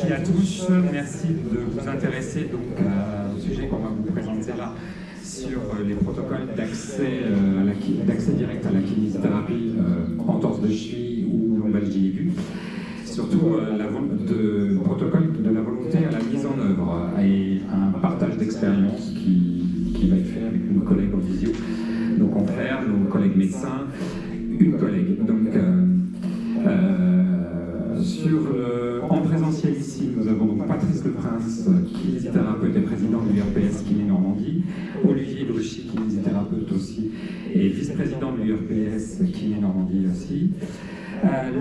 Merci à tous, merci de vous intéresser donc, au sujet qu'on va vous présenter là sur les protocoles d'accès direct à la kinésithérapie, entorse de cheville ou lombalgie aiguë. Surtout le protocole de la volonté à la mise en œuvre et un partage d'expérience qui va être fait avec nos collègues en visio, nos confrères, nos collègues médecins, une collègue. Donc, en présentiel ici, nous avons donc Patrice Leprince, kinésithérapeute et président de l'URPS Kiné Normandie, Olivier Lauchy, kinésithérapeute aussi, et vice-président de l'URPS Kiné Normandie aussi,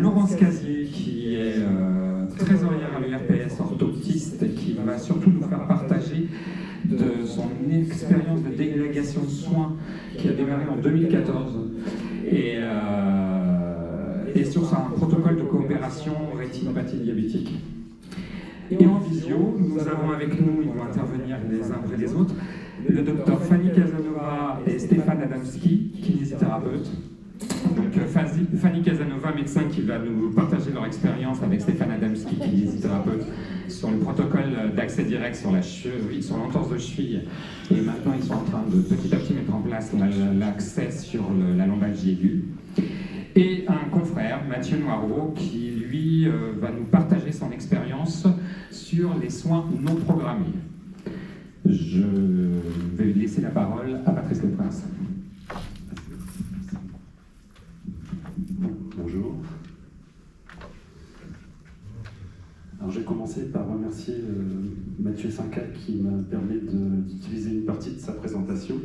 Laurence Casier, qui est trésorière à l'URPS, orthoptiste, et qui va surtout nous faire partager de son expérience de délégation de soins qui a démarré en 2014 et sur un protocole de coopération rétinopathie diabétique. Et en visio, nous avons avec nous, ils vont intervenir les uns après les autres, le docteur Fanny Casanova et Stéphane Adamski, kinésithérapeutes. Donc Fanny Casanova, médecin, qui va nous partager leur expérience avec Stéphane Adamski, kinésithérapeute, sur le protocole d'accès direct sur la cheville, sur l'entorse de cheville. Et maintenant, ils sont en train de petit à petit mettre en place l'accès sur la lombalgie aiguë. Et un confrère, Mathieu Noireau, qui lui va nous partager son expérience sur les soins non programmés. Je vais laisser la parole à Patrice Leprince. Bonjour. Alors je vais commencer par remercier Mathieu Cinca qui m'a permis d'utiliser une partie de sa présentation.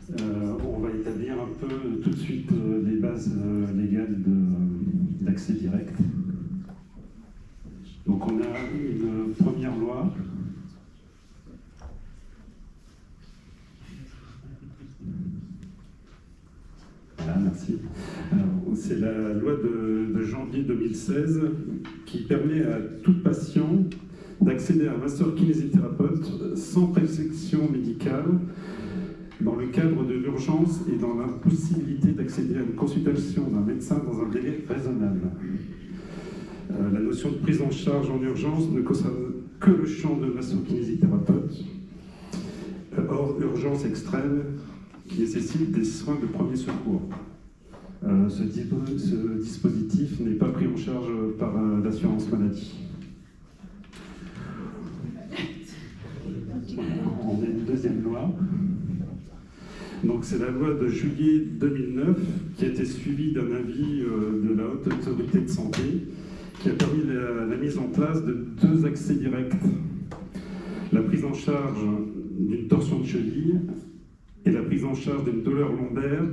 On va établir un peu tout de suite les bases légales d'accès direct. Donc on a une première loi. Voilà, merci. C'est la loi de janvier 2016 qui permet à tout patient d'accéder à un masseur kinésithérapeute sans prescription médicale dans le cadre de l'urgence et dans la possibilité d'accéder à une consultation d'un médecin dans un délai raisonnable. La notion de prise en charge en urgence ne concerne que le champ de masso-kinésithérapeute, hors urgence extrême qui nécessite des soins de premier secours. Ce dispositif n'est pas pris en charge par l'assurance maladie. Voilà, on a une deuxième loi. Donc c'est la loi de juillet 2009 qui a été suivie d'un avis de la Haute Autorité de Santé qui a permis la mise en place de 2 accès directs. La prise en charge d'une torsion de cheville et la prise en charge d'une douleur lombaire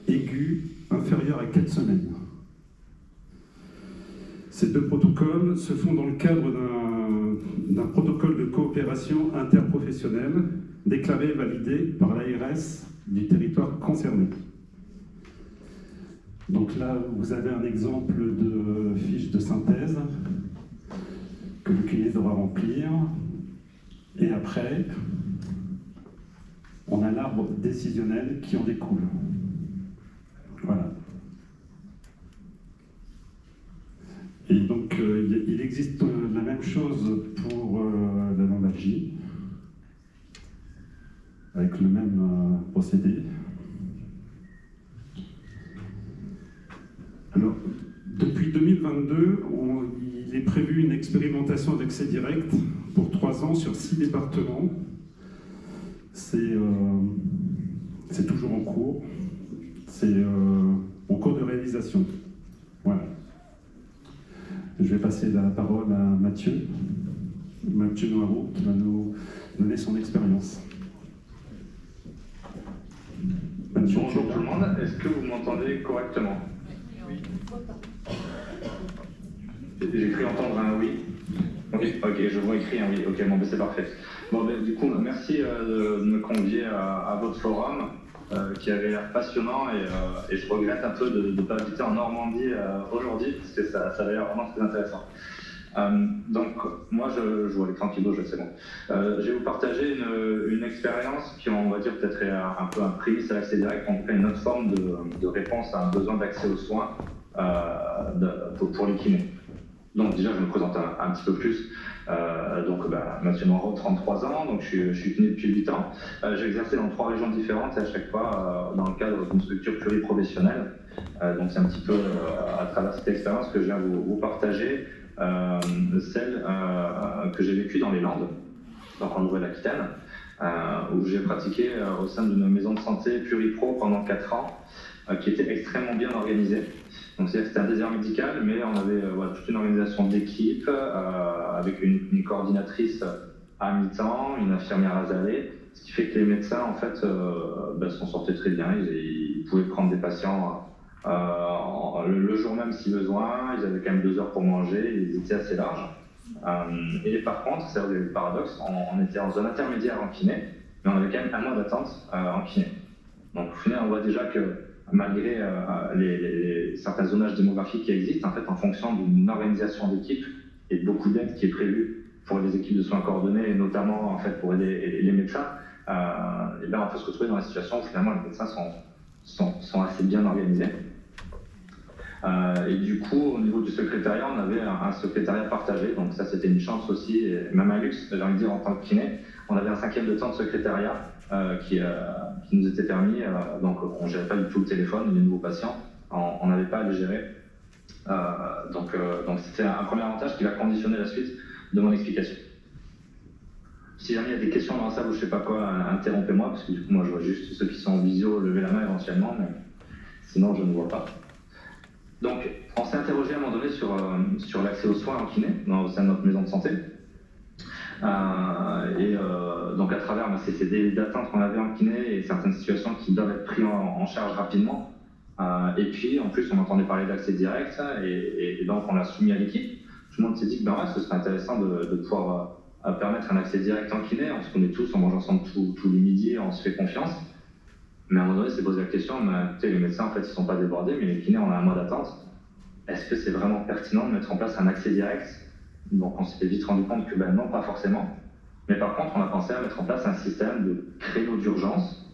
aiguë inférieure à 4 semaines. Ces 2 protocoles se font dans le cadre d'un protocole de coopération interprofessionnelle déclaré et validé par l'ARS du territoire concerné. Donc là, vous avez un exemple de fiche de synthèse que le kiné devra remplir. Et après, on a l'arbre décisionnel qui en découle. Voilà. Et donc, il existe la même chose pour la lombalgie, avec le même procédé. Alors, depuis 2022, il est prévu une expérimentation d'accès direct pour 3 ans sur 6 départements. C'est toujours en cours. C'est en cours de réalisation. Voilà. Je vais passer la parole à Mathieu Noireau, qui va nous donner son expérience. Bonjour tout le monde, est-ce que vous m'entendez correctement? Oui. J'ai cru entendre un oui. Ok, je vois écrit un oui. Ok, bon, c'est parfait. Bon, du coup, merci de me convier à votre forum qui avait l'air passionnant et je regrette un peu de ne pas habiter en Normandie aujourd'hui parce que ça avait l'air vraiment très intéressant. Donc, moi, je vois les tranquillos, je sais bon. Je vais vous partager une expérience qui, on va dire, peut-être est un peu un prémisse à l'accès direct, en tout cas une autre forme de réponse à un besoin d'accès aux soins pour les kinés. Donc déjà, je me présente un petit peu plus. Mathieu Moreau, 33 ans, donc je suis kiné depuis 8 ans. J'ai exercé dans 3 régions différentes, à chaque fois dans le cadre d'une structure pluriprofessionnelle. Donc c'est un petit peu à travers cette expérience que je viens vous partager celle que j'ai vécue dans les Landes, donc en Nouvelle-Aquitaine, où j'ai pratiqué au sein d'une maison de santé pluripro pendant 4 ans, qui était extrêmement bien organisée. Donc c'est-à-dire que c'était un désert médical, mais on avait toute une organisation d'équipe avec une coordinatrice à mi-temps, une infirmière azalée, ce qui fait que les médecins en fait s'en sortaient très bien. Ils pouvaient prendre des patients le jour même si besoin. Ils avaient quand même 2 heures pour manger, ils étaient assez larges. Et par contre, c'est le paradoxe, on était en zone intermédiaire en kiné, mais on avait quand même 1 mois d'attente en kiné. Donc au final, on voit déjà que malgré certains zonages démographiques qui existent, en fait, en fonction d'une organisation d'équipe et de beaucoup d'aide qui est prévue pour les équipes de soins coordonnés, et notamment en fait, pour aider les médecins, on peut se retrouver dans la situation où finalement les médecins sont assez bien organisés. Et du coup, au niveau du secrétariat, on avait un secrétariat partagé, donc ça c'était une chance aussi, et même un luxe, j'ai envie de dire, en tant que kiné. On avait un 5e de temps de secrétariat qui nous était permis, donc on ne gérait pas du tout le téléphone, les nouveaux patients, on n'avait pas à les gérer. Donc c'était un premier avantage qui va conditionner la suite de mon explication. Si jamais il y a des questions dans la salle ou je ne sais pas quoi, interrompez-moi, parce que du coup moi je vois juste ceux qui sont en visio lever la main éventuellement, mais sinon je ne vois pas. Donc on s'est interrogé à un moment donné sur l'accès aux soins en kiné, au sein de notre maison de santé. Donc à travers ces délais d'attente qu'on avait en kiné et certaines situations qui doivent être prises en charge rapidement. Et puis en plus on entendait parler d'accès direct et donc on l'a soumis à l'équipe. Tout le monde s'est dit que ce serait intéressant de pouvoir permettre un accès direct en kiné. On se connaît tous, on mange ensemble tous les midis, on se fait confiance. Mais à un moment donné, c'est posé la question, écoutez, les médecins en fait ils ne sont pas débordés, mais les kinés on a 1 mois d'attente. Est-ce que c'est vraiment pertinent de mettre en place un accès direct? Donc on s'était vite rendu compte que non, pas forcément. Mais par contre, on a pensé à mettre en place un système de créneaux d'urgence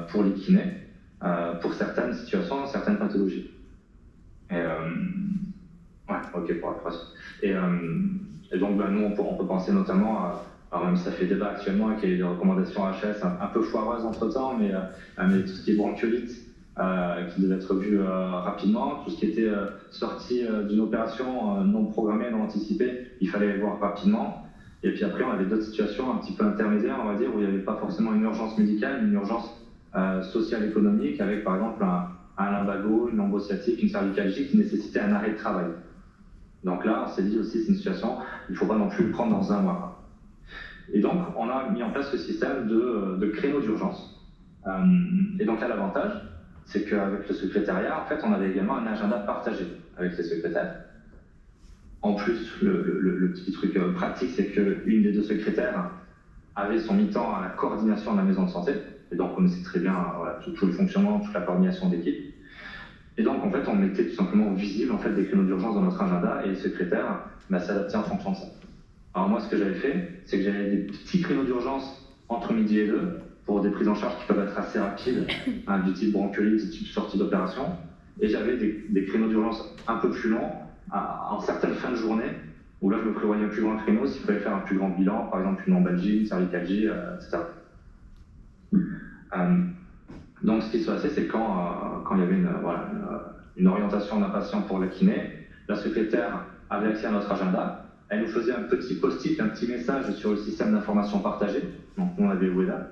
pour les kinés, pour certaines situations, certaines pathologies. Pour la prochaine. Et donc nous, on peut penser notamment à, alors même si ça fait débat actuellement, qu'il y a des recommandations HS un peu foireuses entre-temps, mais tout ce qui est bronchiolite, qui devait être vu rapidement, tout ce qui était sorti d'une opération non programmée, non anticipée, il fallait voir rapidement. Et puis après, on avait d'autres situations un petit peu intermédiaires, on va dire, où il n'y avait pas forcément une urgence médicale, une urgence sociale économique, avec par exemple un lumbago, une lombo-sciatique, une cervicalgie qui nécessitait un arrêt de travail. Donc là, on s'est dit aussi, c'est une situation, il ne faut pas non plus le prendre dans 1 mois. Et donc, on a mis en place ce système de créneaux d'urgence. Et donc là, l'avantage, c'est qu'avec le secrétariat, en fait, on avait également un agenda partagé avec les secrétaires. En plus, le petit truc pratique, c'est qu'une des 2 secrétaires avait son mi-temps à la coordination de la maison de santé. Et donc, on connaissait très bien tout le fonctionnement, toute la coordination d'équipe. Et donc, en fait, on mettait tout simplement visible des créneaux d'urgence dans notre agenda et les secrétaires s'adaptaient en fonction de ça. Alors moi, ce que j'avais fait, c'est que j'avais des petits créneaux d'urgence entre midi et 2 pour des prises en charge qui peuvent être assez rapides, du type bronchiolite, du type sortie d'opération. Et j'avais des créneaux d'urgence un peu plus longs, en certaines fins de journée, où là, je me prévoyais un plus grand créneau s'il fallait faire un plus grand bilan, par exemple une lombalgie, une cervicalgie, etc. Donc, ce qui se passait, c'est quand il y avait une orientation d'un patient pour la kiné, la secrétaire avait accès à notre agenda, elle nous faisait un petit post-it, un petit message sur le système d'information partagé. Donc, nous, on avait Weda,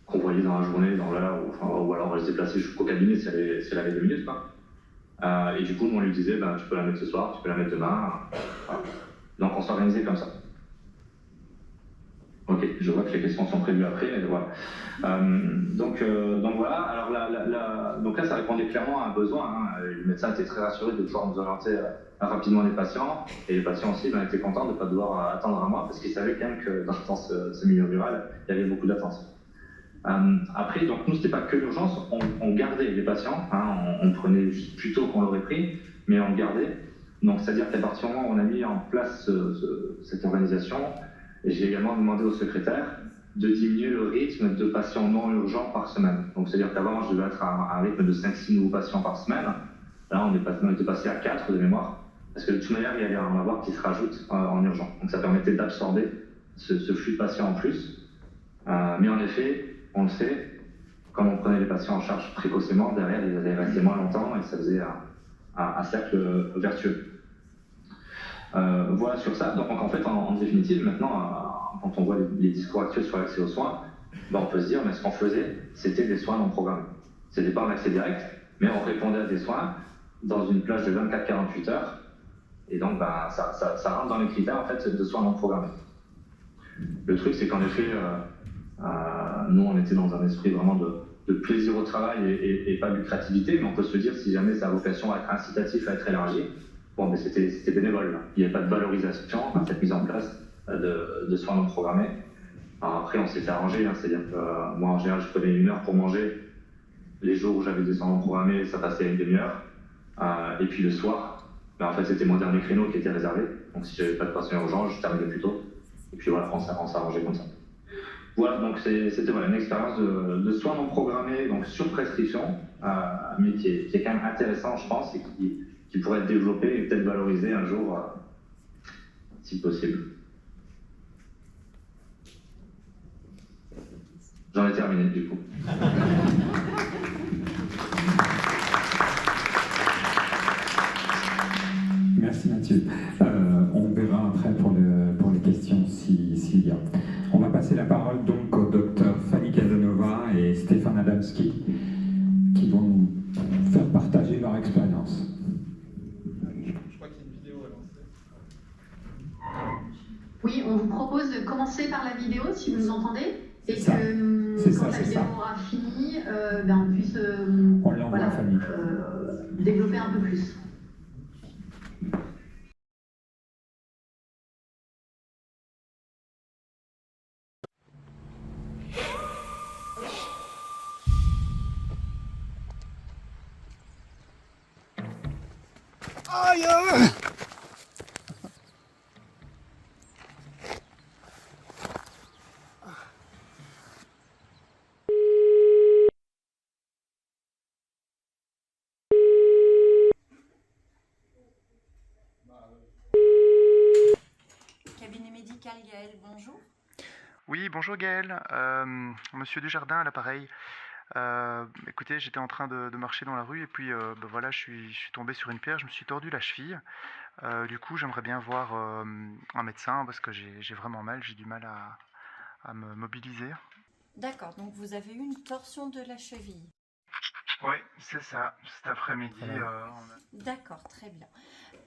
qu'on voyait dans la journée, ou alors elle se déplaçait jusqu'au cabinet si elle avait 2 minutes. Et du coup, nous, on lui disait, tu peux la mettre ce soir, tu peux la mettre demain. Voilà. Donc, on s'organisait comme ça. Ok, je vois que les questions sont prévues après, mais voilà. Donc voilà, alors donc là, ça répondait clairement à un besoin. Le médecin était très rassuré de pouvoir nous orienter rapidement les patients, et les patients aussi étaient contents de ne pas devoir attendre 1 mois, parce qu'ils savaient quand même que dans ce milieu rural, il y avait beaucoup d'attentes. Après, donc nous, c'était pas que l'urgence, on gardait les patients, on prenait plus tôt qu'on l'aurait pris, mais on gardait. Donc c'est-à-dire qu'à partir du moment où on a mis en place cette organisation, j'ai également demandé au secrétaire de diminuer le rythme de patients non urgents par semaine. Donc c'est-à-dire qu'avant, je devais être à un rythme de 5-6 nouveaux patients par semaine. Là, on était passé à 4 de mémoire. parce que de toute manière, il y allait en avoir qui se rajoutent en urgence. Donc ça permettait d'absorber ce flux de patients en plus. Mais en effet, on le sait, quand on prenait les patients en charge précocement, derrière, ils allaient rester moins longtemps et ça faisait un cercle vertueux. Voilà sur ça. Donc en fait, en définitive, maintenant, quand on voit les discours actuels sur l'accès aux soins, ben, on peut se dire, mais ce qu'on faisait, c'était des soins non programmés. C'était pas un accès direct, mais on répondait à des soins dans une plage de 24-48 heures. Et donc, ben, ça rentre dans les critères en fait, de soins non programmés. Le truc, c'est qu'en effet, nous, on était dans un esprit vraiment de plaisir au travail et pas de lucrativité, mais on peut se dire, si jamais ça a vocation à être incitatif, à être élargi, bon, mais c'était bénévole. Il n'y avait pas de valorisation à cette mise en place de soins non programmés. Alors après, on s'était arrangé, hein, c'est-à-dire que moi, en général, je prenais 1 heure pour manger. Les jours où j'avais des soins non programmés, ça passait à 1 demi-heure. Et puis le soir, ben, en fait, c'était mon dernier créneau qui était réservé. Donc si j'avais pas de patient urgent, je terminais plus tôt. Et puis voilà, on s'est arrangé comme ça. Voilà, donc c'était voilà, une expérience de soins non programmés, donc sur prescription, mais qui est quand même intéressant, je pense, et qui pourrait être développé et peut-être valorisé un jour, si possible. J'en ai terminé, du coup. Merci Mathieu. On verra après pour les questions s'il y a. On va passer la parole donc au docteur Fanny Casanova et Stéphane Adamski qui vont nous faire partager leur expérience. Je crois qu'il y a une vidéo à lancer. Oui, on vous propose de commencer par la vidéo si vous nous entendez et ça. Que quand la vidéo aura fini, on puisse on l'envoie à Fanny. Développer un peu plus. Aïe! Cabinet médical Gaël, bonjour. Oui, bonjour Gaël, Monsieur Dujardin à l'appareil. Écoutez, j'étais en train de marcher dans la rue et puis voilà, je suis tombé sur une pierre, je me suis tordu la cheville. Du coup, j'aimerais bien voir un médecin parce que j'ai vraiment mal, j'ai du mal à me mobiliser. D'accord, donc vous avez eu une torsion de la cheville. Oui, c'est ça, cet après-midi. D'accord, très bien.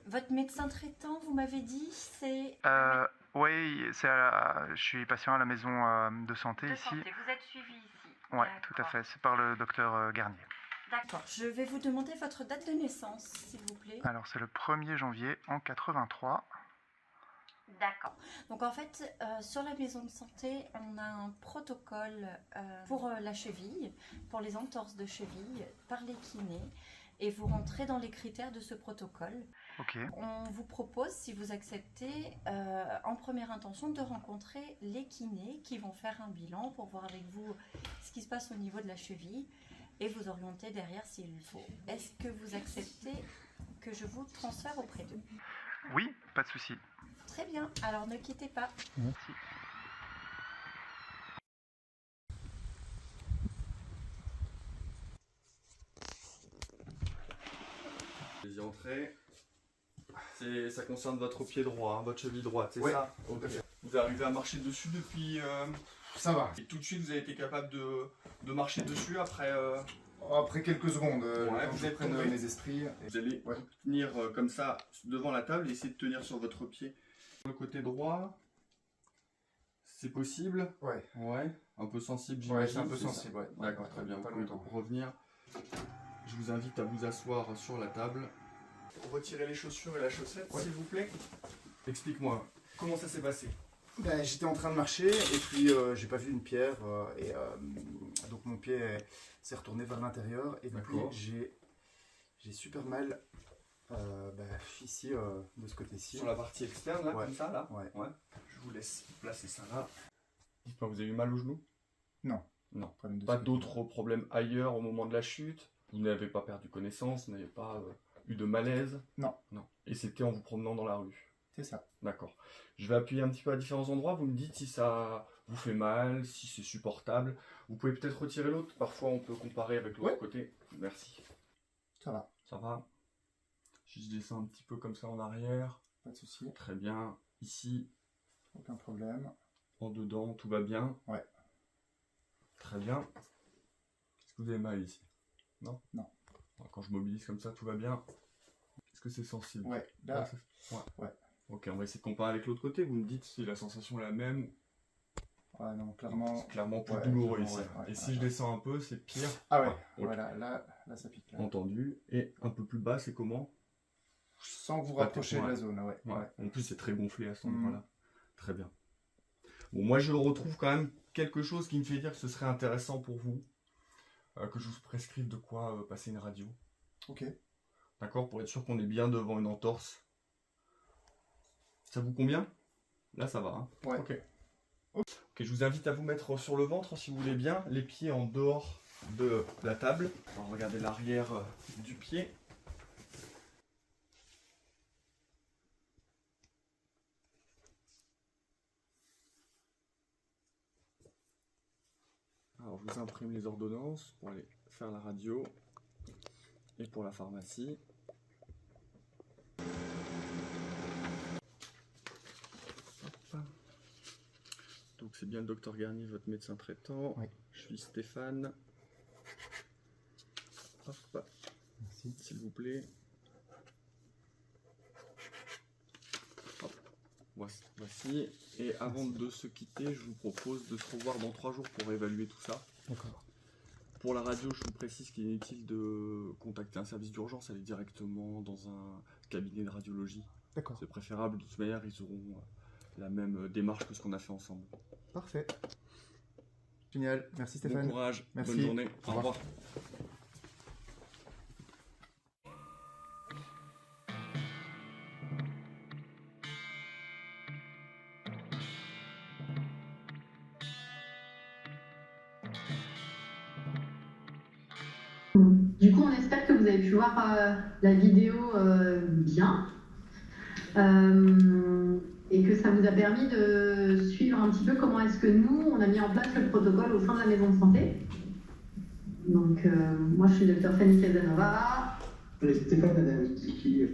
Votre médecin traitant, vous m'avez dit, c'est... Oui, je suis patient à la maison de santé ici. Vous êtes suivi ici. Oui, tout à fait, c'est par le docteur Garnier. D'accord, je vais vous demander votre date de naissance, s'il vous plaît. Alors, c'est le 1er janvier en 83. D'accord. Donc en fait, sur la maison de santé, on a un protocole pour la cheville, pour les entorses de cheville, par les kinés. Et vous rentrez dans les critères de ce protocole. Ok. On vous propose, si vous acceptez, en première intention, de rencontrer les kinés qui vont faire un bilan pour voir avec vous ce qui se passe au niveau de la cheville et vous orienter derrière s'il le faut. Est-ce que vous acceptez que je vous transfère auprès d'eux? Oui, pas de souci. Très bien, alors ne quittez pas. Merci. Les entrées. Ça concerne votre pied droit, hein, votre cheville droite, c'est ça? Okay. Vous arrivez à marcher dessus depuis... Ça va. Et tout de suite, vous avez été capable de marcher dessus après... Après quelques secondes, vous êtes prenne tombé. mes esprits. Vous allez vous tenir comme ça devant la table et essayer de tenir sur votre pied. Le côté droit, c'est possible? Ouais. Ouais. Un peu sensible, j'imagine. Ouais, c'est un peu sensible, ouais. D'accord, très bien. Pas Vous pouvez longtemps. revenir. Je vous invite à vous asseoir sur la table. Retirez les chaussures et la chaussette, s'il vous plaît. Explique-moi, comment ça s'est passé? Ben, j'étais en train de marcher et puis j'ai pas vu une pierre et donc mon pied s'est retourné vers l'intérieur et depuis j'ai super mal ici de ce côté-ci. Sur la partie externe, là, Ouais. comme ça, là? Ouais. Je vous laisse placer ça là. Dites-moi, vous avez eu mal au genou? Non. Non. Problème de Pas ce d'autres problèmes ailleurs au moment de la chute? Vous n'avez pas perdu connaissance? Vous n'avez pas eu de malaise? Non. Non. Et c'était en vous promenant dans la rue? C'est ça. D'accord. Je vais appuyer un petit peu à différents endroits. Vous me dites si ça vous fait mal, si c'est supportable. Vous pouvez peut-être retirer l'autre. Parfois, on peut comparer avec l'autre côté. Merci. Ça va. Ça va? Si je descends un petit peu comme ça en arrière. Pas de souci. Très bien. Ici. Aucun problème. En dedans, tout va bien? Ouais. Très bien. Est-ce que vous avez mal ici? Non? Non. Quand je mobilise comme ça, tout va bien? Est-ce que c'est sensible? Ouais. Là. Ouais. Ok, on va essayer de comparer avec l'autre côté. Vous me dites si la sensation est la même. Ouais, non, clairement. C'est clairement plus douloureux ici. Ouais, et si je descends un peu, c'est pire. Ah ouais, okay. voilà, là ça pique. Là. Entendu. Et un peu plus bas, c'est comment? Sans vous rapprocher de la zone, ouais. En plus, c'est très gonflé à cet endroit-là. Très bien. Bon, moi, je retrouve quand même quelque chose qui me fait dire que ce serait intéressant pour vous, que je vous prescrive de quoi passer une radio. Ok. D'accord? Pour être sûr qu'on est bien devant une entorse. Ça vous convient? Là, ça va. Hein? Ouais. Ok. Ok, je vous invite à vous mettre sur le ventre si vous voulez bien, les pieds en dehors de la table. On va regarder l'arrière du pied. Alors, je vous imprime les ordonnances pour aller faire la radio et pour la pharmacie. Hop. Donc c'est bien le docteur Garnier, votre médecin traitant. Oui. Je suis Stéphane. Hop. Merci. S'il vous plaît. Hop. Voici. Et avant de se quitter, je vous propose de se revoir dans 3 jours pour évaluer tout ça. D'accord. Pour la radio, je vous précise qu'il est inutile de contacter un service d'urgence, aller directement dans un cabinet de radiologie. D'accord. C'est préférable, de toute manière, ils auront la même démarche que ce qu'on a fait ensemble. Parfait. Génial. Merci Stéphane. Bon courage. Merci. Bonne journée. Au revoir. Du coup, on espère que vous avez pu voir la vidéo bien et que ça vous a permis de suivre un petit peu comment est-ce que nous, on a mis en place le protocole au sein de la maison de santé. Donc, moi, je suis le docteur Fanny Casanova. Stéphane Adamski,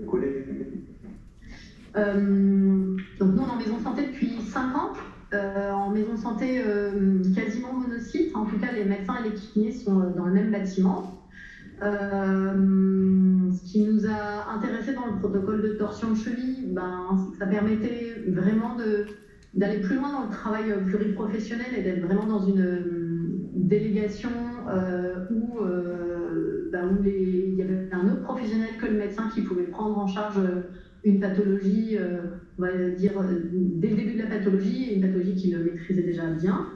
collègue. Donc, nous, on est en maison de santé depuis 5 ans. En maison de santé quasiment monosite. En tout cas, les médecins et les kinés sont dans le même bâtiment. Ce qui nous a intéressé dans le protocole de torsion de cheville, c'est que ça permettait vraiment d'aller plus loin dans le travail pluriprofessionnel et d'être vraiment dans une délégation où il y avait un autre professionnel que le médecin qui pouvait prendre en charge une pathologie, on va dire, dès le début de la pathologie, et une pathologie qu'il maîtrisait déjà bien.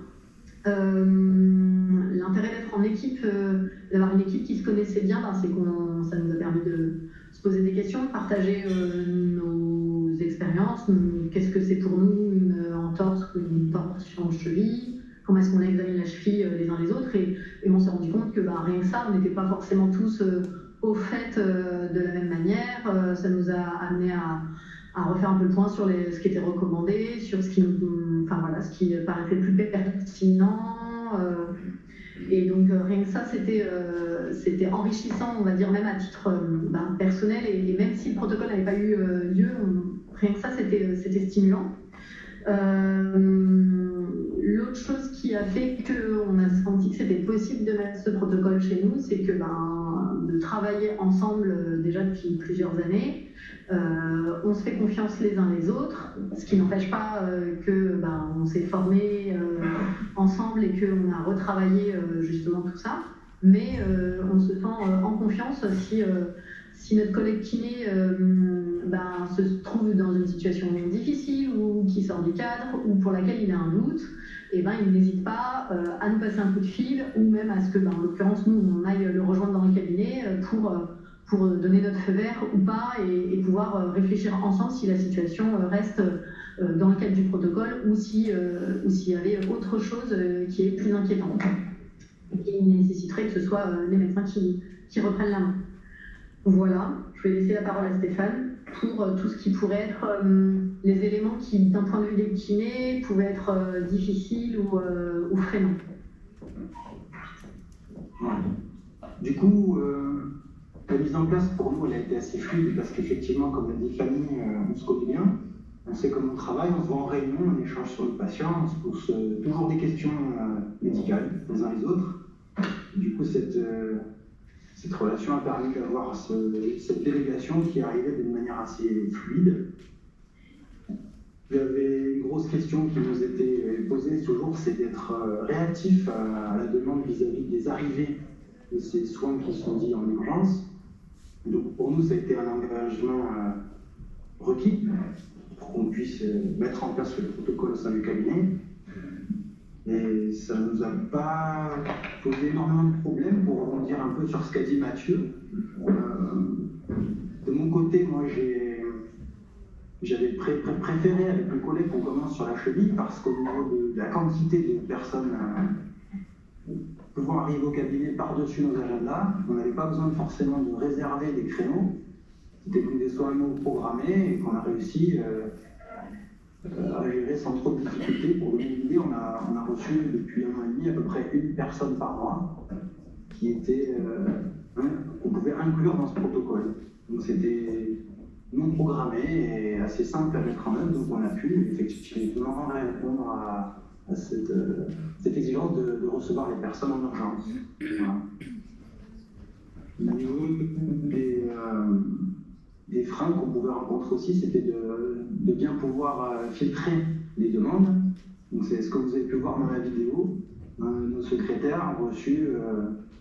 L'intérêt d'être en équipe, d'avoir une équipe qui se connaissait bien, c'est que ça nous a permis de se poser des questions, de partager nos expériences, qu'est-ce que c'est pour nous une entorse ou une torsion de cheville, comment est-ce qu'on examine la cheville les uns les autres, et on s'est rendu compte que rien que ça, on n'était pas forcément tous au fait de la même manière. Ça nous a amené à refaire un peu le point sur ce qui était recommandé, sur ce qui paraissait plus pertinent. Et donc rien que ça, c'était enrichissant, on va dire, même à titre personnel. Et même si le protocole n'avait pas eu lieu, rien que ça, c'était stimulant. L'autre chose qui a fait qu'on a senti que c'était possible de mettre ce protocole chez nous, c'est que de travailler ensemble déjà depuis plusieurs années, on se fait confiance les uns les autres, ce qui n'empêche pas que on s'est formé ensemble et qu'on a retravaillé justement tout ça, mais on se sent en confiance si notre collègue kiné se trouve dans une situation difficile ou qui sort du cadre ou pour laquelle il a un doute, et il n'hésite pas à nous passer un coup de fil ou même à ce que, en l'occurrence, nous, on aille le rejoindre dans le cabinet pour donner notre feu vert ou pas et pouvoir réfléchir ensemble si la situation reste dans le cadre du protocole ou s'il y avait autre chose qui est plus inquiétante et qui nécessiterait que ce soit les médecins qui reprennent la main. Voilà, je vais laisser la parole à Stéphane. pour tout ce qui pourrait être les éléments qui, d'un point de vue des kinés, pouvaient être difficiles ou freinants. Du coup, la mise en place pour nous, elle a été assez fluide parce qu'effectivement, comme l'a dit Fanny, on se connaît bien, on sait comment on travaille, on se voit en réunion, on échange sur le patient, on se pose toujours des questions médicales les uns les autres. Du coup, cette relation a permis d'avoir cette délégation qui arrivait d'une manière assez fluide. Il y avait une grosse question qui nous était posée toujours, c'est d'être réactif à la demande vis-à-vis des arrivées de ces soins qui sont dits en urgence. Donc pour nous, ça a été un engagement requis pour qu'on puisse mettre en place le protocole au sein du cabinet. Et ça ne nous a pas posé énormément de problèmes pour rebondir un peu sur ce qu'a dit Mathieu. De mon côté, moi, j'avais préféré avec mes collègues qu'on commence sur la cheville parce qu'au niveau de la quantité de personnes pouvant arriver au cabinet par-dessus nos agendas, on n'avait pas besoin forcément de réserver des créneaux. C'était comme des soins programmés et qu'on a réussi à gérer sans trop de difficultés. Pour donner une idée, on a reçu depuis 1 an et demi à peu près 1 personne par mois qui était qu'on pouvait inclure dans ce protocole. Donc c'était non programmé et assez simple à mettre en œuvre, donc on a pu effectivement répondre à cette exigence de recevoir les personnes en urgence. Voilà. Au niveau des freins qu'on pouvait rencontrer aussi, c'était de bien pouvoir filtrer les demandes. Donc c'est ce que vous avez pu voir dans la vidéo. Nos secrétaires ont reçu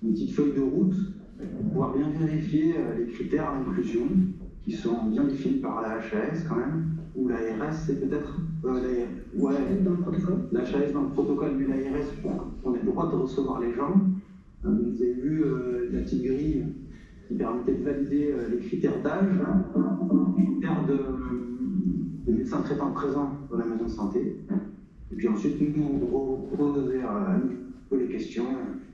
une petite feuille de route pour pouvoir bien vérifier les critères d'inclusion qui sont bien définis par la HAS quand même, ou l'ARS, c'est peut-être dans le protocole. La HAS dans le protocole, mais l'ARS, on a le droit de recevoir les gens. Vous avez vu la petite grille qui permettait de valider les critères d'âge, les critères de médecins traitants présents dans la maison de santé. Et puis ensuite, nous reposer à nous les questions.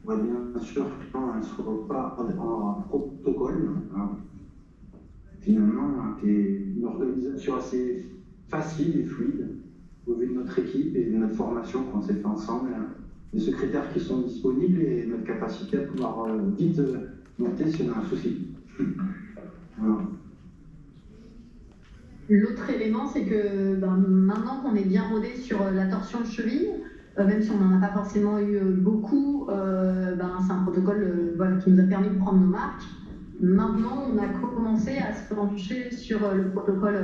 On va bien sûr ne soit pas en protocole. Finalement, c'est une organisation assez facile et fluide au vu de notre équipe et de notre formation qu'on s'est fait ensemble, les secrétaires qui sont disponibles et notre capacité à pouvoir vite monter si on a un souci. Voilà. L'autre élément, c'est que maintenant qu'on est bien rodé sur la torsion de cheville, même si on n'en a pas forcément eu beaucoup, c'est un protocole qui nous a permis de prendre nos marques. Maintenant, on a commencé à se pencher sur le protocole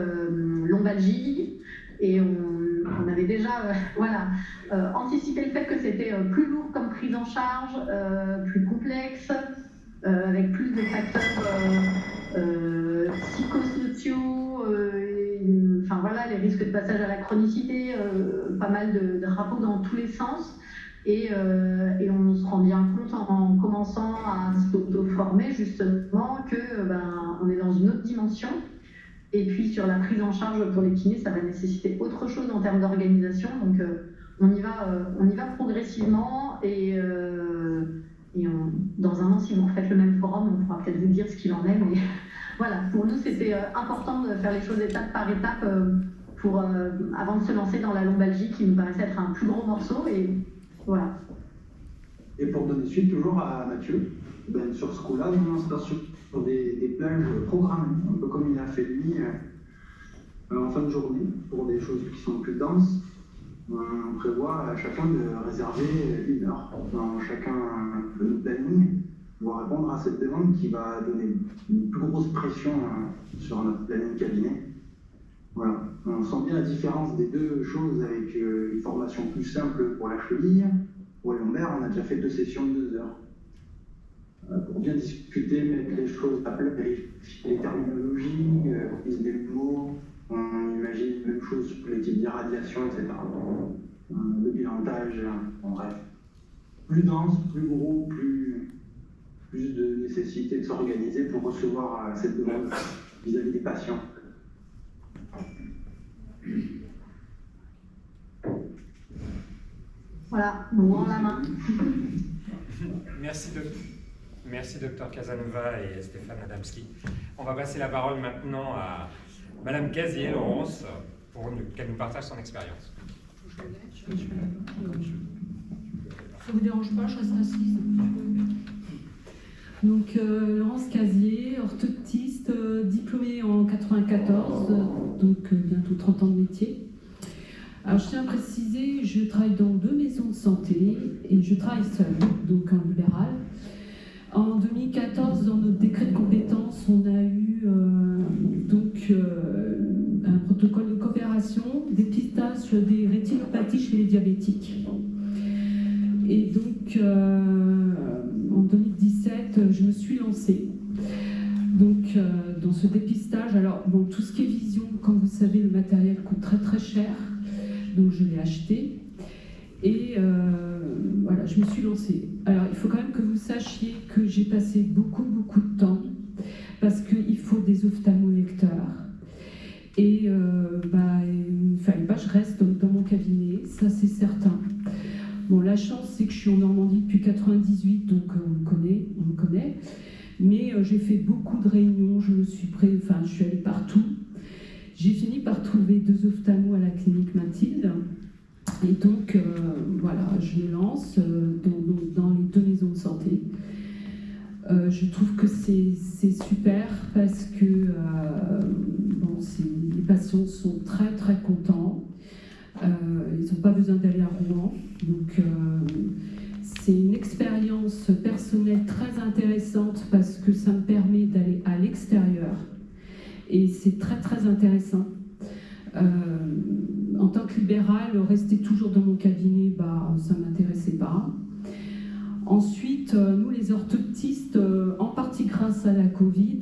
lombalgie et on avait déjà anticipé le fait que c'était plus lourd comme prise en charge, plus complexe, avec plus de facteurs psychosociaux, les risques de passage à la chronicité, pas mal de drapeaux dans tous les sens. Et on se rend bien compte en commençant à s'auto-former justement que on est dans une autre dimension. Et puis sur la prise en charge pour les kinés, ça va nécessiter autre chose en termes d'organisation. Donc on y va progressivement et dans 1 an, si vous refaites le même forum, on pourra peut-être vous dire ce qu'il en est. Mais voilà, pour nous, c'était important de faire les choses étape par étape avant de se lancer dans la lombalgie qui nous paraissait être un plus gros morceau. Et voilà. Et pour donner suite toujours à Mathieu, sur ce coup-là, on se passe sur des plages programmées, un peu comme il a fait lui en fin de journée, pour des choses qui sont plus denses. On prévoit à chacun de réserver 1 heure dans chacun de nos plannings pour répondre à cette demande qui va donner une plus grosse pression sur notre planning cabinet. Voilà. On sent bien la différence des deux choses avec une formation plus simple pour la cheville. Pour les lombaires, on a déjà fait 2 sessions de 2 heures. Pour bien discuter, mettre les choses à plat, vérifier les terminologies, utiliser des mots, on imagine la même chose pour les types d'irradiation, etc. Le bilantage, en bref. Plus dense, plus gros, plus de nécessité de s'organiser pour recevoir cette demande vis-à-vis des patients. Voilà, on rend la main. Merci Dr Casanova et Stéphane Adamski. On va passer la parole maintenant à Madame Gazier, Laurence, pour qu'elle nous partage son expérience. Ça vous dérange pas, je reste assise. Donc, Laurence Casier, orthoptiste, diplômée en 94, donc bientôt 30 ans de métier. Alors, je tiens à préciser, je travaille dans 2 maisons de santé et je travaille seule, donc en libéral. En 2014, dans notre décret de compétences, on a eu un protocole de coopération, dépistage des rétinopathies chez les diabétiques. Et donc, en 2017, je me suis lancée dans ce dépistage. Alors, bon, tout ce qui est vision, comme vous savez, le matériel coûte très très cher, donc je l'ai acheté. Et voilà, je me suis lancée. Alors, il faut quand même que vous sachiez que j'ai passé beaucoup de temps, parce qu'il faut des ophtalmolecteurs. Et il ne fallait pas que je reste dans mon cabinet, ça c'est certain. Bon, la chance, c'est que je suis en Normandie depuis 98, donc on me connaît. Mais j'ai fait beaucoup de réunions, je suis allée partout. J'ai fini par trouver 2 ophtalmos à la clinique Mathilde. Et donc, voilà, je me lance dans les 2 maisons de santé. Je trouve que c'est super parce que les patients sont très très contents. Ils n'ont pas besoin d'aller à Rouen. Donc, c'est une expérience personnelle très intéressante parce que ça me permet d'aller à l'extérieur. Et c'est très très intéressant. En tant que libérale, rester toujours dans mon cabinet, ça ne m'intéressait pas. Ensuite, nous les orthoptistes, en partie grâce à la Covid,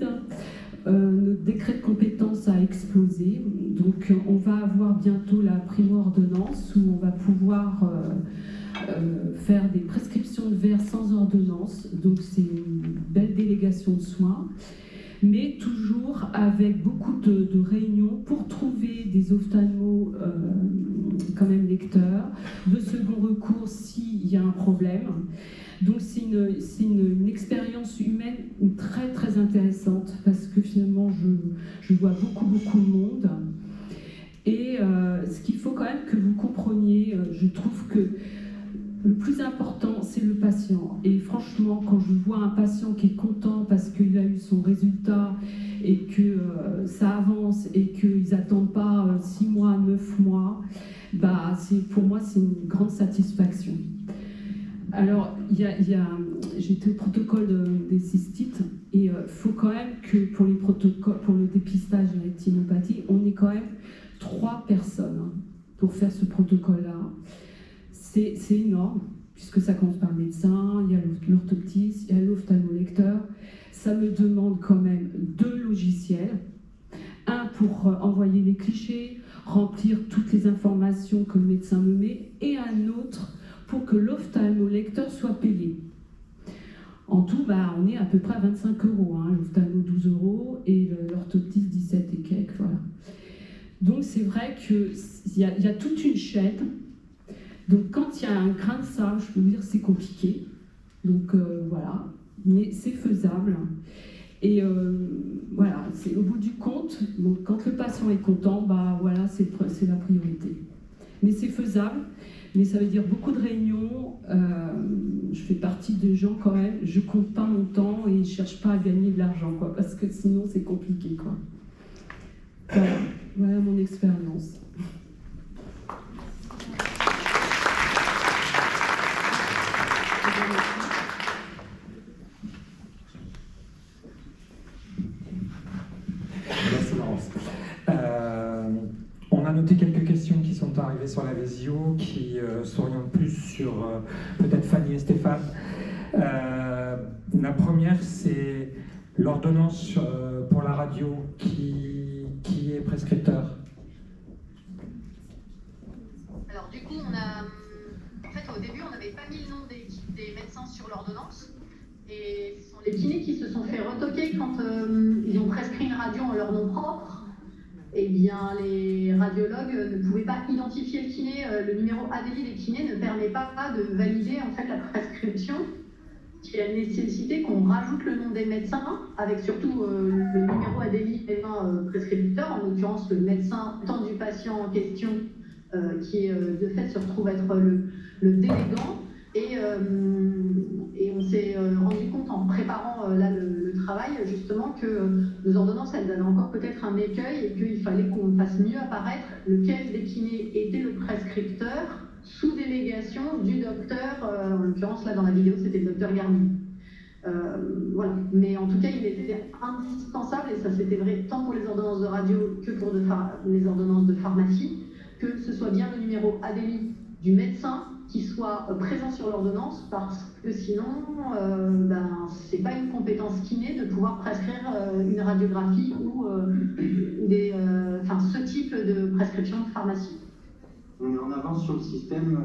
notre décret de compétence a explosé. Donc on va avoir bientôt la primo-ordonnance où on va pouvoir faire des prescriptions de verre sans ordonnance. Donc c'est une belle délégation de soins. Mais toujours avec beaucoup de réunions pour trouver des ophtalmos quand même lecteurs, de second recours s'il y a un problème. Donc c'est une expérience humaine très très intéressante parce que finalement je vois beaucoup de monde. Et ce qu'il faut quand même que vous compreniez, je trouve que le plus important, c'est le patient. Et franchement, quand je vois un patient qui est content parce qu'il a eu son résultat et que ça avance et qu'ils n'attendent pas 6 mois, 9 mois, pour moi, c'est une grande satisfaction. Alors, j'étais au protocole des cystites et il faut quand même que pour le dépistage de la rétinopathie, on ait quand même 3 personnes pour faire ce protocole-là. C'est énorme, puisque ça commence par le médecin, il y a l'orthoptiste, il y a l'ophtalmolecteur. Ça me demande quand même 2 logiciels. Un pour envoyer les clichés, remplir toutes les informations que le médecin me met, et un autre pour que l'ophtalmolecteur soit payé. En tout, on est à peu près à 25 €, l'ophtalmo 12 € et l'orthoptiste 17 et quelques, voilà. Donc c'est vrai qu'il y a toute une chaîne. Donc quand il y a un grain de sable, je peux vous dire c'est compliqué. Donc voilà, mais c'est faisable. Et voilà, c'est au bout du compte. Donc quand le patient est content, voilà, c'est la priorité. Mais c'est faisable. Mais ça veut dire beaucoup de réunions. Je fais partie des gens quand même. Je compte pas mon temps et je cherche pas à gagner de l'argent, quoi, parce que sinon c'est compliqué, quoi. Voilà mon expérience. Merci Laurence. On a noté quelques questions qui sont arrivées sur la visio, qui s'orientent plus sur peut-être Fanny et Stéphane. La première, c'est l'ordonnance pour la radio qui est prescripteur. Alors du coup, au début, on n'avait pas mis le nom des médecins sur l'ordonnance. Et ce sont les kinés qui se sont fait retoquer quand ils ont prescrit une radio en leur nom propre. Eh bien, les radiologues ne pouvaient pas identifier le kiné. Le numéro ADI des kinés ne permet pas de valider en fait la prescription. qui a nécessité qu'on rajoute le nom des médecins, avec surtout le numéro ADELI prescripteur, en l'occurrence le médecin tant du patient en question, qui de fait se retrouve être le délégant. Et on s'est rendu compte en préparant là le travail justement que nos ordonnances elles avaient encore peut-être un écueil et qu'il fallait qu'on fasse mieux apparaître lequel des kinés était le prescripteur sous délégation du docteur, en l'occurrence là dans la vidéo c'était le docteur Garnier. Voilà. Mais en tout cas il était indispensable, et ça c'était vrai tant pour les ordonnances de radio que pour les ordonnances de pharmacie, que ce soit bien le numéro ADELI du médecin qui soit présent sur l'ordonnance, parce que sinon, c'est pas une compétence kiné de pouvoir prescrire une radiographie ou ce type de prescription de pharmacie. On est en avance sur le système,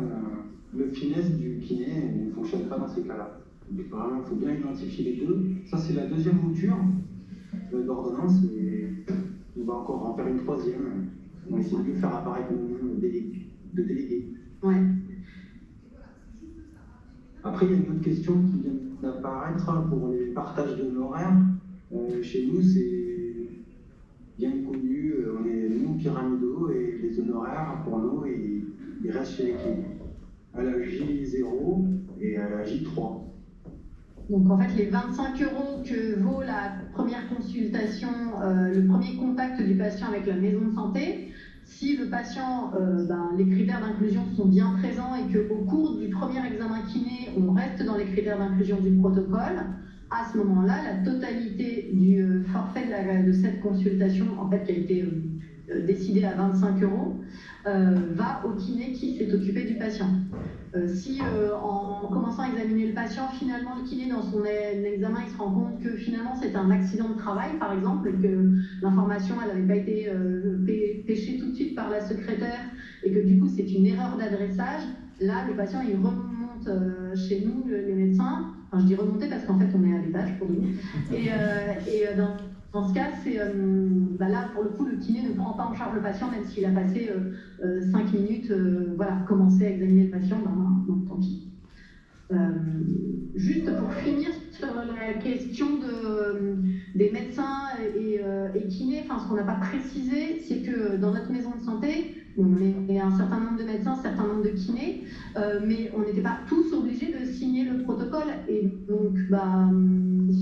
le finesse du kiné ne fonctionne pas dans ces cas-là. Vraiment, il faut bien identifier les deux. Ça, c'est la deuxième mouture d'ordonnance, et on va encore en faire une troisième. On va essayer de faire apparaître le nom de délégué. Ouais. Après, il y a une autre question qui vient d'apparaître pour les partages d'honoraires. Chez nous, c'est bien connu, on est non pyramidaux et les honoraires, pour nous, ils restent chez les kinés, à la J0 et à la J3. Donc en fait, les 25 € que vaut la première consultation, le premier contact du patient avec la maison de santé, si le patient, les critères d'inclusion sont bien présents et qu'au cours du premier examen kiné, on reste dans les critères d'inclusion du protocole, à ce moment-là, la totalité du forfait de cette consultation, en fait, qui a été décidée à 25 €, va au kiné qui s'est occupé du patient. Si en commençant à examiner le patient, finalement le kiné dans son examen, il se rend compte que finalement c'est un accident de travail par exemple, et que l'information elle n'avait pas été pêchée tout de suite par la secrétaire et que du coup c'est une erreur d'adressage, là le patient il remonte chez nous, les médecins, enfin je dis remonter parce qu'en fait on est à l'étage pour nous, et dans ce cas, c'est là pour le coup, le kiné ne prend pas en charge le patient, même s'il a passé 5 minutes, commencer à examiner le patient, tant pis. Juste pour finir sur la question des médecins et kinés, ce qu'on n'a pas précisé, c'est que dans notre maison de santé, on est un certain nombre de médecins, un certain nombre de kinés, mais on n'était pas tous obligés de signer le protocole. Et donc,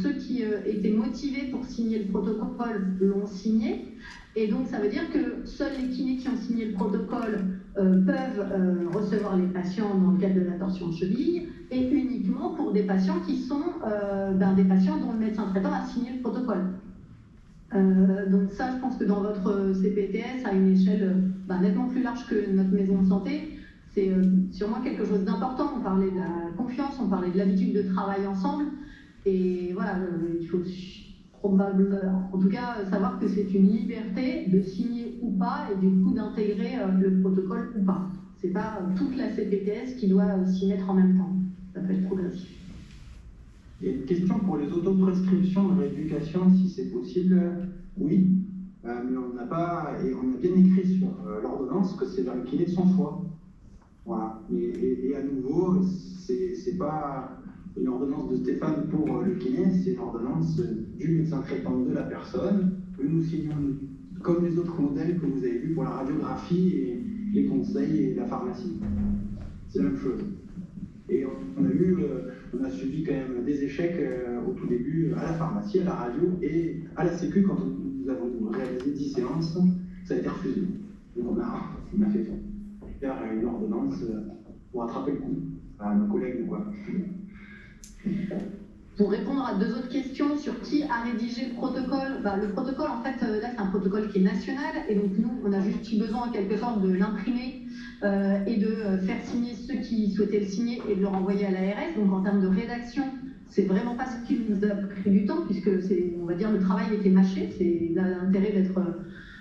ceux qui étaient motivés pour signer le protocole l'ont signé. Et donc, ça veut dire que seuls les kinés qui ont signé le protocole peuvent recevoir les patients dans le cadre de la torsion de cheville, et uniquement pour des patients qui sont des patients dont le médecin traitant a signé le protocole. Donc ça, je pense que dans votre CPTS, à une échelle nettement plus large que notre maison de santé, c'est sûrement quelque chose d'important. On parlait de la confiance, on parlait de l'habitude de travailler ensemble, et voilà, il faut probablement, en tout cas, savoir que c'est une liberté de signer ou pas, et du coup d'intégrer le protocole ou pas. C'est pas toute la CPTS qui doit s'y mettre en même temps. Ça peut être progressif. Il y a une question pour les autoprescriptions de rééducation, si c'est possible. Oui, mais on n'a pas, et on a bien écrit sur l'ordonnance que c'est vers le kiné de son choix. Voilà. Et à nouveau, c'est pas une ordonnance de Stéphane pour le kiné, c'est une ordonnance du médecin traitant de la personne que nous signons comme les autres modèles que vous avez vus pour la radiographie et les conseils et la pharmacie. C'est la même chose. Et on a subi quand même des échecs au tout début à la pharmacie, à la radio et à la Sécu quand nous avons réalisé 10 séances, ça a été refusé. Donc on a fait faire une ordonnance pour attraper le coup à nos collègues quoi. Pour répondre à deux autres questions sur qui a rédigé le protocole, le protocole en fait là c'est un protocole qui est national, et donc nous on a juste eu besoin en quelque sorte de l'imprimer et de faire signer ceux qui souhaitaient le signer et de le renvoyer à l'ARS. Donc en termes de rédaction, c'est vraiment pas ce qui nous a pris du temps, puisque on va dire le travail était mâché. C'est l'intérêt d'être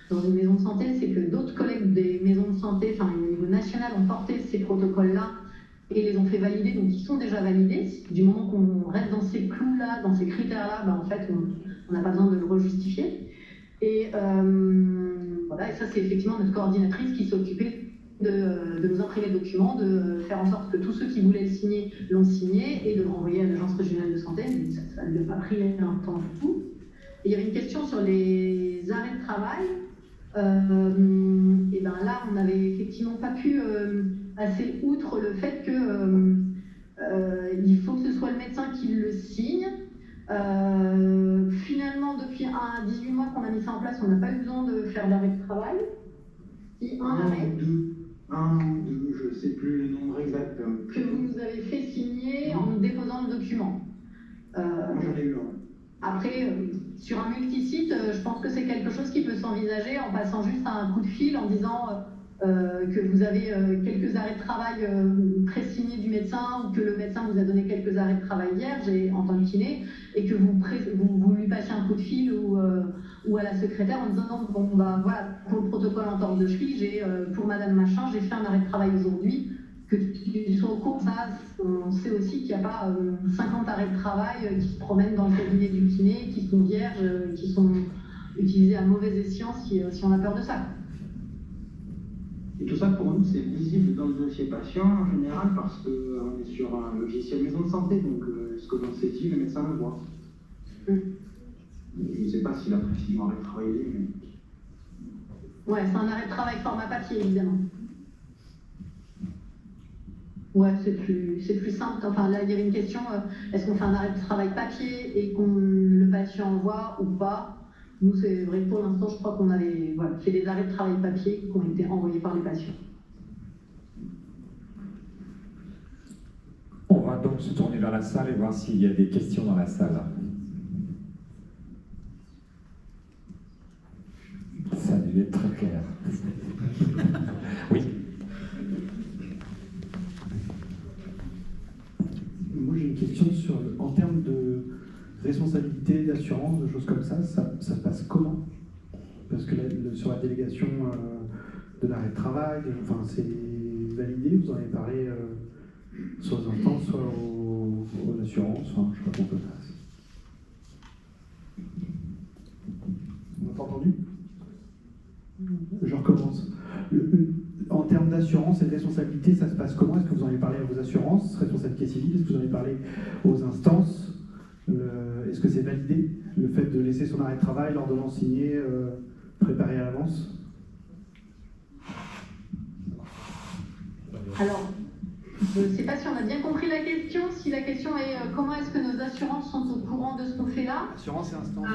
dans une maison de santé, c'est que d'autres collègues des maisons de santé, au niveau national, ont porté ces protocoles-là et les ont fait valider, donc ils sont déjà validés. Du moment qu'on reste dans ces clous-là, dans ces critères-là, en fait, on n'a pas besoin de le rejustifier. Et voilà, et ça, c'est effectivement notre coordinatrice qui s'est occupée de de nous imprimer le document, de faire en sorte que tous ceux qui voulaient le signer l'ont signé et de le renvoyer à l'agence régionale de santé. Ça ne lui a pas pris un temps du tout. Et il y avait une question sur les arrêts de travail. Et bien là, on n'avait effectivement pas pu passer outre le fait que il faut que ce soit le médecin qui le signe. Finalement, depuis 18 mois qu'on a mis ça en place, on n'a pas eu besoin de faire d'arrêt de travail. Un ou deux, je ne sais plus le nombre exact. Que vous nous avez fait signer en nous déposant le document. Moi, j'en ai eu un. Après, sur un multisite, je pense que c'est quelque chose qui peut s'envisager en passant juste un coup de fil en disant que vous avez quelques arrêts de travail pré-signés du médecin ou que le médecin vous a donné quelques arrêts de travail hier, en tant que kiné, et que vous lui passiez un coup de fil ou à la secrétaire en disant non, bon, bah, voilà, pour le protocole en torse de cheville, pour madame machin, j'ai fait un arrêt de travail aujourd'hui. Que tu sois au cours, ça, on sait aussi qu'il n'y a pas 50 arrêts de travail qui se promènent dans le cabinet du kiné, qui sont vierges, qui sont utilisés à mauvais escient si on a peur de ça. Et tout ça, pour nous, c'est visible dans le dossier patient en général parce qu'on est sur un logiciel maison de santé, donc ce que l'on s'est dit, le médecin le voit. Je ne sais pas s'il a précisément arrêt de travailler, mais... Ouais, c'est un arrêt de travail format papier, évidemment. Ouais, c'est plus simple. Enfin, là, il y avait une question, est-ce qu'on fait un arrêt de travail papier et qu'on le patient envoie ou pas? Nous, c'est vrai que pour l'instant, je crois qu'on avait fait des arrêts de travail papier qui ont été envoyés par les patients. On va donc se tourner vers la salle et voir s'il y a des questions dans la salle. Ça a dû être très clair. Oui. Moi, j'ai une question en termes de responsabilité, d'assurance, de choses comme ça se passe comment? Parce que sur la délégation de l'arrêt de travail, enfin, c'est validé, vous en avez parlé soit aux instances, soit aux assurances, enfin, je ne sais pas comment ça se passe. On n'a pas entendu? Je recommence. En termes d'assurance et de responsabilité, ça se passe comment? Est-ce que vous en avez parlé à vos assurances, responsabilité civile? Est-ce que vous en avez parlé aux instances? Est-ce que c'est validé, le fait de laisser son arrêt de travail, l'ordonnance signée, préparée à l'avance? Alors, je ne sais pas si on a bien compris la question. Si la question est comment est-ce que nos assurances sont au courant de ce qu'on fait là? Assurance et instance.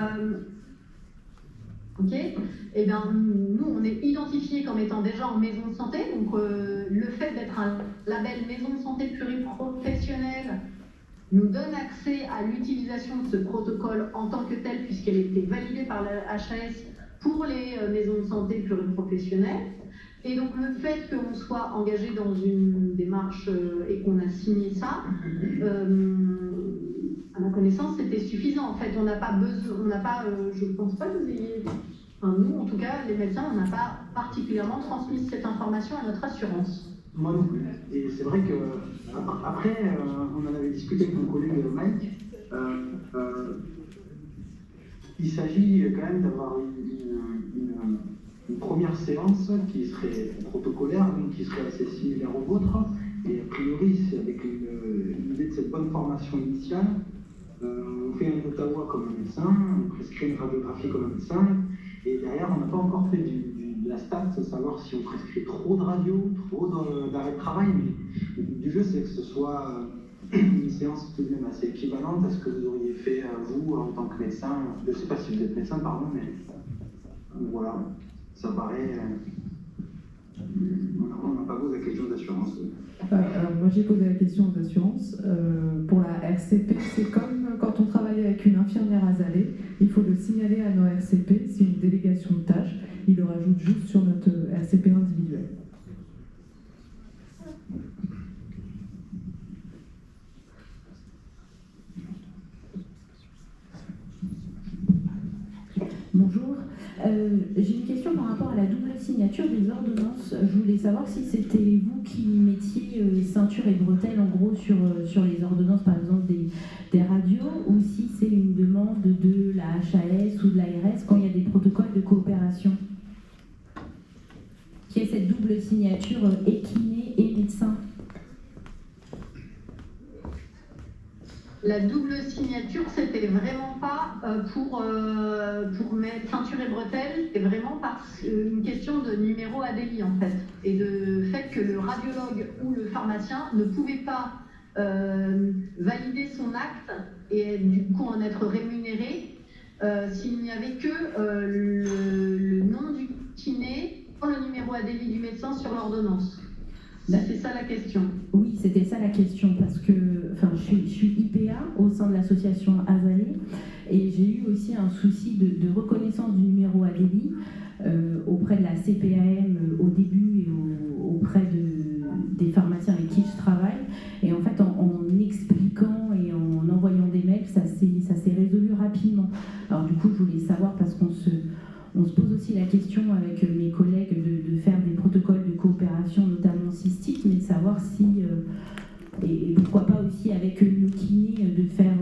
Ok. Eh bien, nous, on est identifiés comme étant déjà en maison de santé. Donc, le fait d'être un label maison de santé pluriprofessionnelle nous donne accès à l'utilisation de ce protocole en tant que tel, puisqu'elle était validée par la HAS pour les maisons de santé pluriprofessionnelles. Et donc, le fait qu'on soit engagé dans une démarche et qu'on a signé ça, à ma connaissance, c'était suffisant. En fait, on n'a pas besoin, je ne pense pas que vous ayez... Enfin, nous, en tout cas, les médecins, on n'a pas particulièrement transmis cette information à notre assurance. Moi non plus. Et c'est vrai que après, on en avait discuté avec mon collègue Mike. Il s'agit quand même d'avoir une première séance qui serait protocolaire, donc qui serait assez similaire aux vôtres. Et a priori, c'est avec l'idée de cette bonne formation initiale. On fait un Ottawa comme un médecin, on prescrit une radiographie comme un médecin. Et derrière, on n'a pas encore fait de la stat, savoir si on prescrit trop de radio, trop d'arrêt de travail, mais le but du jeu, c'est que ce soit une séance tout de même assez équivalente à ce que vous auriez fait vous en tant que médecin. Je ne sais pas si vous êtes médecin, pardon, mais voilà, ça paraît... on n'a pas posé la question d'assurance. Alors moi j'ai posé la question aux assurances. Pour la RCP, c'est comme quand on travaille avec une infirmière azalée, il faut le signaler à nos RCP, c'est une délégation de tâches, ils le rajoutent juste sur notre RCP individuel. Bonjour, j'ai une question par rapport à la double signature des ordonnances. Je voulais savoir si c'était vous qui mettiez ceinture et bretelles en gros sur les ordonnances, par exemple des radios, ou si c'est une demande de la HAS ou de l'ARS quand il y a des protocoles de coopération. Qui est cette double signature et kiné la double signature, c'était vraiment pas pour mettre ceinture et bretelles, c'était vraiment une question de numéro ADI en fait, et de fait que le radiologue ou le pharmacien ne pouvait pas valider son acte et du coup en être rémunéré s'il n'y avait que le nom du kiné ou le numéro ADI du médecin sur l'ordonnance. C'est ça la question. Oui, c'était ça la question, parce que je suis IPA au sein de l'association Azalée, et j'ai eu aussi un souci de reconnaissance du numéro ADI auprès de la CPAM au début et auprès des pharmaciens avec qui je travaille. Et en fait, en expliquant et en envoyant des mails, ça s'est résolu rapidement. Alors du coup, je voulais savoir, parce qu'on se pose aussi la question avec mes collègues de faire des protocoles de coopération, notamment cystique, mais de savoir si, et pourquoi pas aussi avec nos kinés, de faire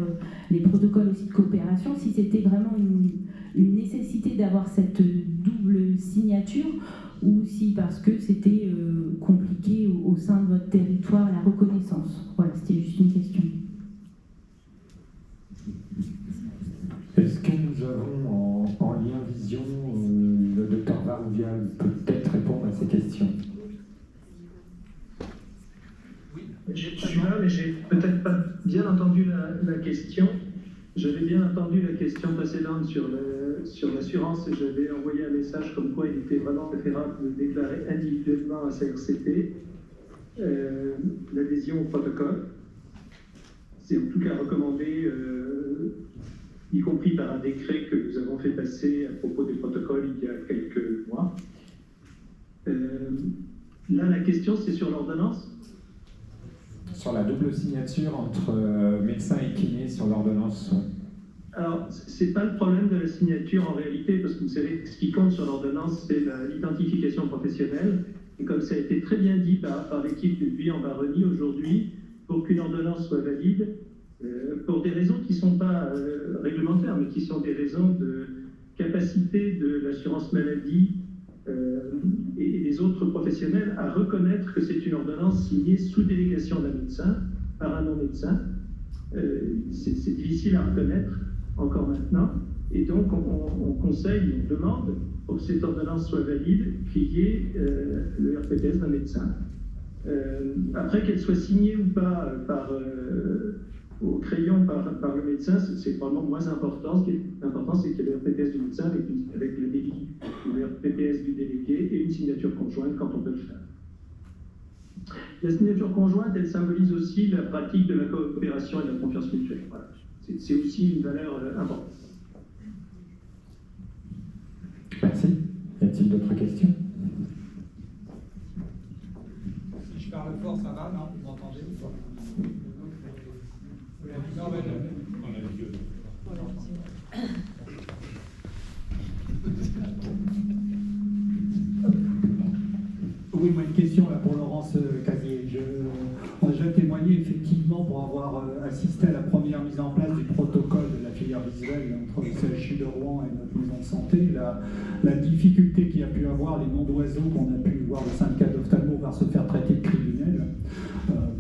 les protocoles aussi de coopération, si c'était vraiment une nécessité d'avoir cette double signature, ou si parce que c'était compliqué au sein de votre territoire, la reconnaissance. Voilà, c'était juste une question. Est-ce que nous avons en lien vision le docteur Varouvial peut peut-être répondre à ces questions? Je suis là, mais j'ai peut-être pas bien entendu la question. J'avais bien entendu la question précédente sur l'assurance et j'avais envoyé un message comme quoi il était vraiment préférable de déclarer individuellement à sa RCP l'adhésion au protocole. C'est en tout cas recommandé, y compris par un décret que nous avons fait passer à propos des protocoles il y a quelques mois. Là, la question, c'est sur l'ordonnance. Sur la double signature entre médecin et kiné sur l'ordonnance. Alors, c'est pas le problème de la signature en réalité, parce que vous savez, ce qui compte sur l'ordonnance, c'est l'identification professionnelle. Et comme ça a été très bien dit par l'équipe de Guyan-Baroni aujourd'hui, pour qu'une ordonnance soit valide, pour des raisons qui ne sont pas réglementaires, mais qui sont des raisons de capacité de l'assurance maladie et des autres professionnels à reconnaître que c'est une ordonnance signée sous délégation d'un médecin, par un non-médecin. C'est difficile à reconnaître encore maintenant, et donc on conseille, on demande, pour que cette ordonnance soit valide, qu'il y ait le RPTS d'un médecin. Après, qu'elle soit signée ou pas au crayon par le médecin, c'est probablement moins important. Ce qui est important, c'est qu'il y ait le RPTS du médecin avec le délit, ou le RPTS du délégué et une signature conjointe quand on peut le faire. La signature conjointe, elle symbolise aussi la pratique de la coopération et de la confiance mutuelle. Voilà. C'est aussi une valeur importante. Merci. Y a-t-il d'autres questions? Si je parle fort, ça va, non? Vous m'entendez ou pas? Non, mais on a les yeux. Oui, moi une question là pour Laurence Casier. On a déjà témoigné effectivement pour avoir assisté à la première mise en place du protocole de la filière visuelle entre le CHU de Rouen et notre maison de santé, la difficulté qu'il y a pu avoir, les noms d'oiseaux qu'on a pu voir au syndicat d'ophtalmo vers se faire traiter de criminel,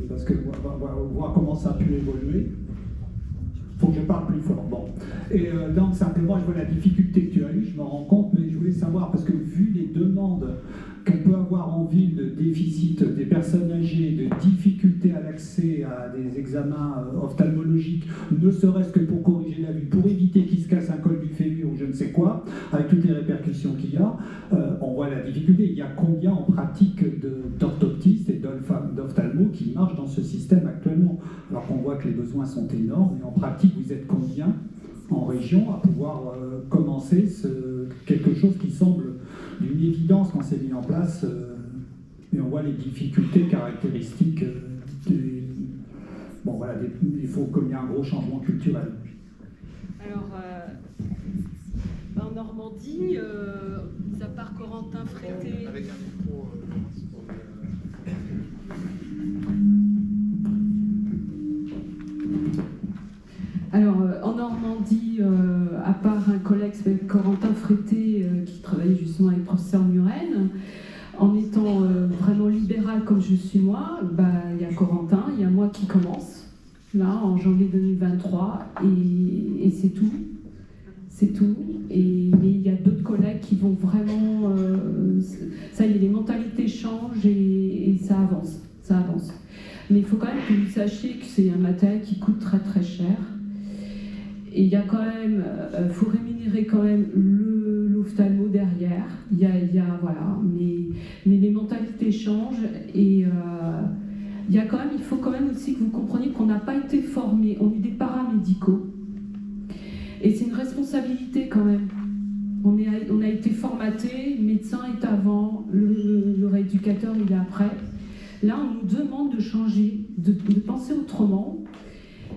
parce que voir comment ça a pu évoluer. Il faut que je parle plus fort. Bon. Et donc simplement, je vois la difficulté que tu as eue, je m'en rends compte, mais je voulais savoir, parce que vu les demandes qu'on peut avoir en ville de déficit des personnes âgées, de difficultés à l'accès à des examens ophtalmologiques, ne serait-ce que pour corriger la vue, pour éviter qu'il se casse un col du fémur ou je ne sais quoi, avec toutes les répercussions qu'il y a, on voit la difficulté. Il y a combien en pratique d'orthoptistes et d'ophtalmo qui marchent dans ce système actuellement, alors qu'on voit que les besoins sont énormes, et en pratique, vous êtes combien en région à pouvoir commencer quelque chose qui semble d'une évidence quand c'est mis en place, et on voit les difficultés caractéristiques bon voilà, il faut qu'il y ait un gros changement culturel. Alors, en Normandie, à part Corentin Frété. Avec un micro. Alors, en Normandie, à part un collègue qui s'appelle Corentin Frété, qui travaillait justement avec le professeur Muren, en étant vraiment libéral comme je suis moi, il y a Corentin, il y a moi qui commence. là, en janvier 2023, et c'est tout. C'est tout. Mais il y a d'autres collègues qui vont vraiment... ça y est, les mentalités changent et ça avance. Ça avance. Mais il faut quand même que vous sachiez que c'est un matériel qui coûte très très cher. Et il y a quand même... faut rémunérer quand même l'ophtalmo derrière. Voilà. Mais les mentalités changent et... il faut quand même aussi que vous compreniez qu'on n'a pas été formés. On est des paramédicaux. Et c'est une responsabilité quand même. On a été formaté, le médecin est avant, le rééducateur il est après. Là, on nous demande de changer, de penser autrement.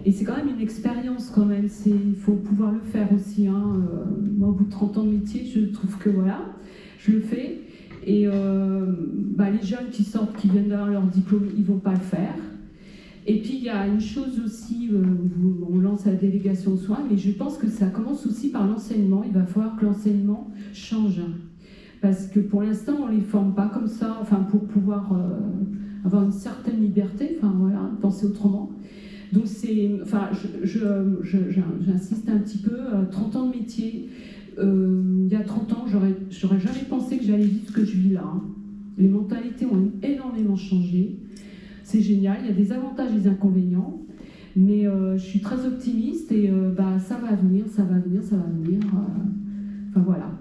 Et c'est quand même une expérience quand même. Il faut pouvoir le faire aussi. Moi, au bout de 30 ans de métier, je trouve que voilà, je le fais. Et les jeunes qui sortent, qui viennent d'avoir leur diplôme, ils ne vont pas le faire. Et puis il y a une chose aussi, on lance la délégation de soins, mais je pense que ça commence aussi par l'enseignement. Il va falloir que l'enseignement change. Parce que pour l'instant, on ne les forme pas comme ça, pour pouvoir avoir une certaine liberté, penser autrement. Donc j'insiste un petit peu, 30 ans de métier. Il y a 30 ans, j'aurais jamais pensé que j'allais vivre ce que je vis là. Les mentalités ont énormément changé. C'est génial, il y a des avantages et des inconvénients, mais je suis très optimiste et ça va venir. Voilà.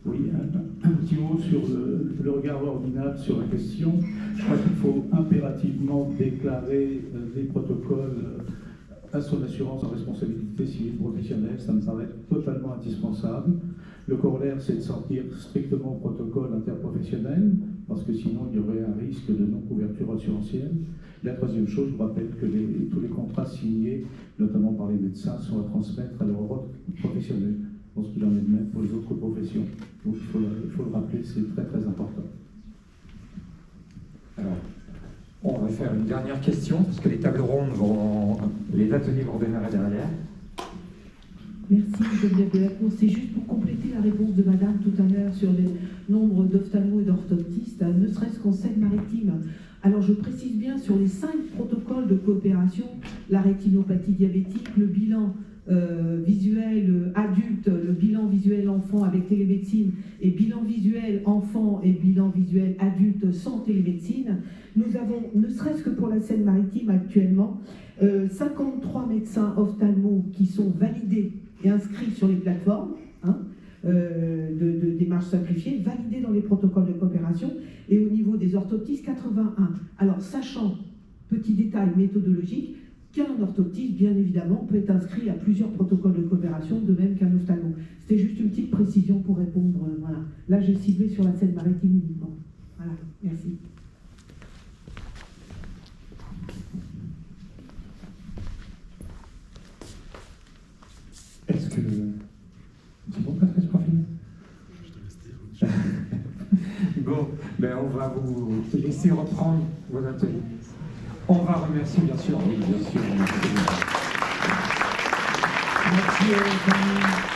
Oui, un petit mot sur le regard ordinable sur la question. Je crois qu'il faut impérativement déclarer les protocoles à son assurance en responsabilité civile professionnelle. Ça me paraît totalement indispensable. Le corollaire, c'est de sortir strictement au protocole interprofessionnel, parce que sinon il y aurait un risque de non-couverture assurantielle. La troisième chose, je vous rappelle que tous les contrats signés, notamment par les médecins, sont à transmettre à leur ordre professionnel. Je pense qu'il en est de même pour les autres professions. Donc il faut le rappeler, c'est très très important. Alors, on va faire une dernière question, parce que les tables rondes les ateliers vont démarrer derrière. Merci Geneviève Delacour. C'est juste pour compléter la réponse de Madame tout à l'heure sur le nombre d'ophtalmos et d'orthoptistes, ne serait-ce qu'en Seine-Maritime. Alors je précise bien sur les 5 protocoles de coopération, la rétinopathie diabétique, le bilan visuel adulte, le bilan visuel enfant avec télémédecine et bilan visuel enfant et bilan visuel adulte sans télémédecine. Nous avons, ne serait-ce que pour la Seine-Maritime actuellement, 53 médecins ophtalmos qui sont validés et inscrits sur les plateformes de démarches simplifiées, validés dans les protocoles de coopération, et au niveau des orthoptistes, 81. Alors, sachant, petit détail méthodologique, qu'un orthoptiste, bien évidemment, peut être inscrit à plusieurs protocoles de coopération, de même qu'un ophtalmo. C'était juste une petite précision pour répondre. Voilà. Là, j'ai ciblé sur la Seine-Maritime uniquement. Voilà, merci. Est-ce que... C'est bon, Patrice, pour finir? Bon, on va vous laisser reprendre vos ateliers. On va remercier, bien sûr. Oui, bien sûr. Merci.